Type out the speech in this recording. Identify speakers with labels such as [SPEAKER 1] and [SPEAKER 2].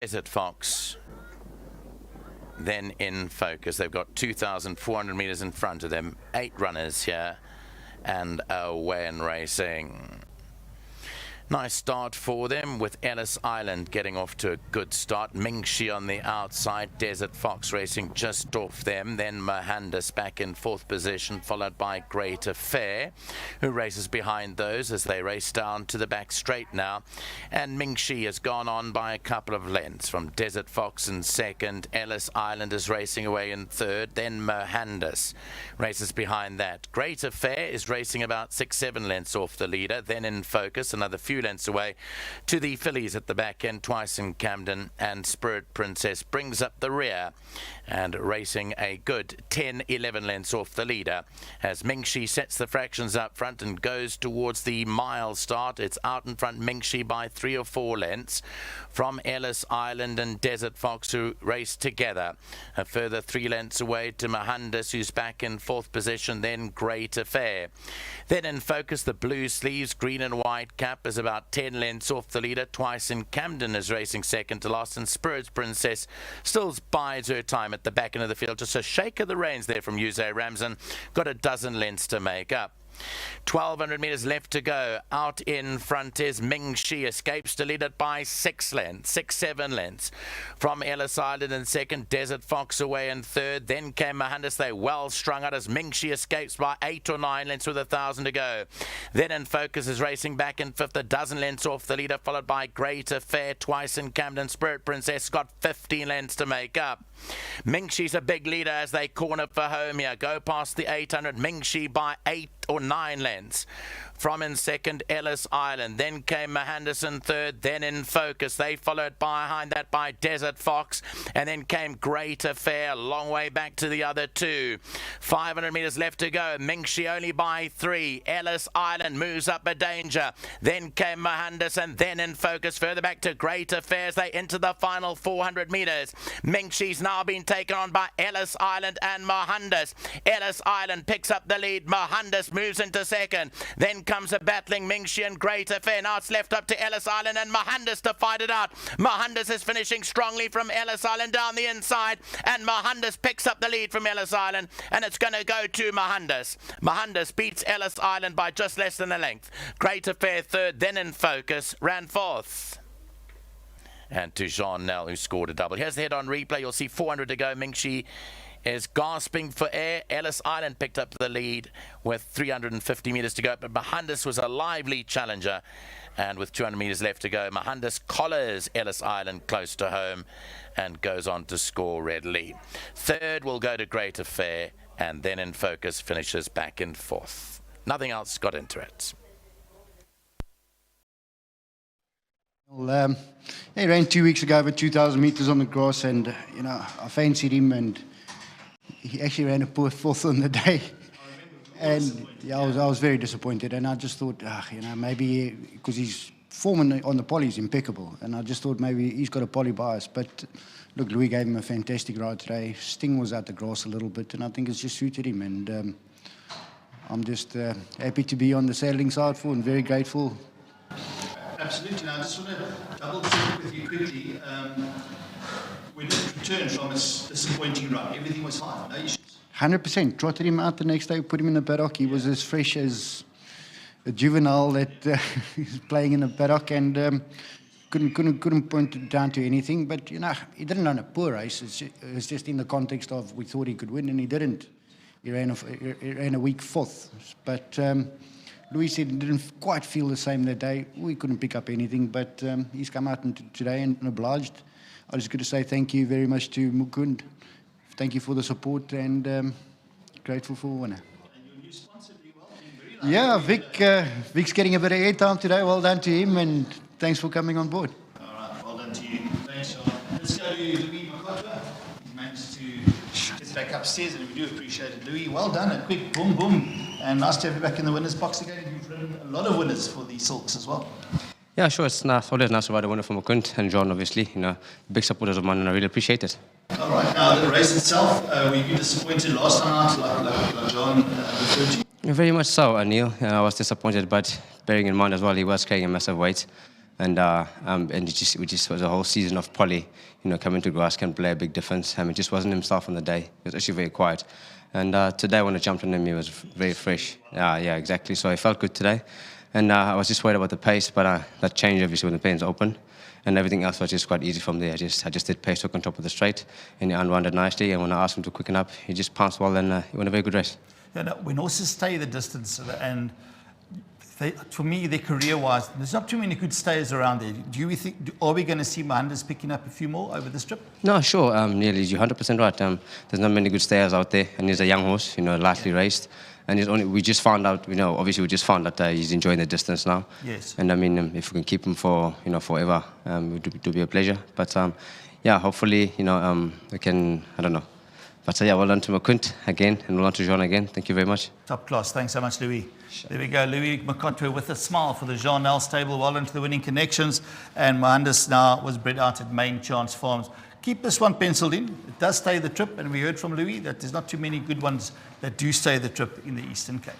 [SPEAKER 1] Desert Fox then in focus. They've got 2,400 meters in front of them, 8 runners here and away and racing. Nice start for them with Ellis Island getting off to a good start. Mingxi on the outside, Desert Fox racing just off them. Then Mohandas back in 4th position, followed by Great Affair, who races behind those as they race down to the back straight now. And Mingxi has gone on by a couple of lengths from Desert Fox in 2nd. Ellis Island is racing away in 3rd. Then Mohandas races behind that. Great Affair is racing about 6-7 lengths off the leader. Then in focus, another few lengths away to the fillies at the back end, Twice in Camden, and Spirit Princess brings up the rear and racing a good 10-11 lengths off the leader as Mingxi sets the fractions up front and goes towards the mile start. It's out in front, Mingxi by 3 or 4 lengths from Ellis Island and Desert Fox, who race together. A further 3 lengths away to Mohandas, who's back in 4th position, then Great Affair. Then in focus, the blue sleeves, green and white cap is about 10 lengths off the leader. Twice in Camden is racing second to last, and Spirit Princess still bides her time at the back end of the field. Just a shake of the reins there from Yusei Ramzan. Got a dozen lengths to make up. 1,200 meters left to go. Out in front is Mingxi, escapes to lead it by 6 lengths, 6-7 lengths. From Ellis Island in 2nd, Desert Fox away in 3rd. Then came Mohandas. They well strung out as Mingxi escapes by 8 or 9 lengths with 1,000 to go. Then in focus is racing back in 5th, a dozen lengths off the leader, followed by Great Affair. Twice in Camden, Spirit Princess got 15 lengths to make up. Mingxi's a big leader as they corner for home here. Go past the 800. Mingxi by 8 or 9 lengths. From in 2nd, Ellis Island. Then came Mohandas in 3rd. Then in focus. They followed behind that by Desert Fox. And then came Great Affair. Long way back to the other 2. 500 meters left to go. Mingxi only by 3. Ellis Island moves up a danger. Then came Mohandas, and then in focus further back to Great Affair as they enter the final 400 meters. Mingxi's now been taken on by Ellis Island and Mohandas. Ellis Island picks up the lead. Mohandas moves into 2nd. Then comes a battling Mingxi and Great Affair. Now it's left up to Ellis Island and Mohandas to fight it out. Mohandas is finishing strongly from Ellis Island down the inside, and Mohandas picks up the lead from Ellis Island, and it's going to go to Mohandas. Mohandas beats Ellis Island by just less than a length. Great Affair 3rd, then in focus, ran 4th. And to Jean Nel, who scored a double. Here's the head on replay. You'll see 400 to go. Mingxi is gasping for air. Ellis Island picked up the lead with 350 meters to go, but Mohandas was a lively challenger, and with 200 meters left to go, Mohandas collars Ellis Island close to home and goes on to score readily. 3rd will go to Great Affair, and then in focus finishes back in 4th. Nothing else got into it.
[SPEAKER 2] Well, he ran 2 weeks ago over 2,000 meters on the grass, and I fancied him, and he actually ran a poor 4th on the day. And yeah, I was very disappointed, and I just thought, maybe because his form on the poly is impeccable, and I just thought maybe he's got a poly bias. But look, Louis gave him a fantastic ride today. Sting was out the grass a little bit, and I think it's just suited him. And I'm just happy to be on the saddling side for, and very grateful.
[SPEAKER 3] Absolutely. Now, I just want to double check with you quickly. When it returned from its disappointing run, everything was fine, no issues?
[SPEAKER 2] 100%. Trotted him out the next day, put him in the paddock. He was as fresh as a juvenile that is playing in the paddock, and couldn't point it down to anything. But he didn't run a poor race. It's just in the context of we thought he could win, and he didn't. He ran a weak 4th. But Louis said he didn't quite feel the same that day. We couldn't pick up anything, but he's come out today and obliged. I was going to say thank you very much to Mukund. Thank you for the support, and grateful for a winner.
[SPEAKER 3] And your new sponsor, very well.
[SPEAKER 2] Yeah, Vic's getting a bit of airtime today. Well done to him, and thanks for coming on board.
[SPEAKER 3] All right, well done to you. Thanks, Sean. Let's go to Louis Makotwa. He managed to get back upstairs, and we do appreciate it. Louis, well done. A quick boom, boom. And nice to have you back in the winners' box again. You've ridden a lot of winners for the Silks as well.
[SPEAKER 4] Yeah, sure. It's always nice to ride a winner from Mukund and John, obviously. Big supporters of mine, and I really appreciate it.
[SPEAKER 3] All right. Now, the race itself, were you disappointed last time out, like John referred to?
[SPEAKER 4] Very much so, Neil. I was disappointed, but bearing in mind as well, he was carrying a massive weight. and we just was a whole season of Polly, coming to grass can play a big difference. It just wasn't himself on the day. He was actually very quiet. And today when I jumped on him, he was very fresh. Yeah, exactly. So I felt good today. And I was just worried about the pace, but that changed obviously when the pens opened. And everything else was just quite easy from there. I just did pace hook on top of the straight, and he unwounded nicely. And when I asked him to quicken up, he just pounced well, and he won a very good race.
[SPEAKER 3] When horses stay the distance, and for me, their career-wise, there's not too many good stayers around there. Are we going to see Mohandas picking up a few more over this trip?
[SPEAKER 4] No, sure. Nearly, you're 100% right. There's not many good stayers out there, and he's a young horse, lightly raced. And we just found out, obviously we just found out that he's enjoying the distance now.
[SPEAKER 3] Yes.
[SPEAKER 4] And I mean, if we can keep him for, forever, it would be a pleasure. But hopefully, we can, I don't know. But well done to Makunt again, and well done to Jean again. Thank you very much.
[SPEAKER 3] Top class. Thanks so much, Louis. Sure. There we go. Louis Makotwe with a smile for the Jean Nel stable. Well done to the winning connections. And Mohandas now was bred out at Main Chance Farms. Keep this one penciled in. It does stay the trip, and we heard from Louis that there's not too many good ones that do stay the trip in the Eastern Cape.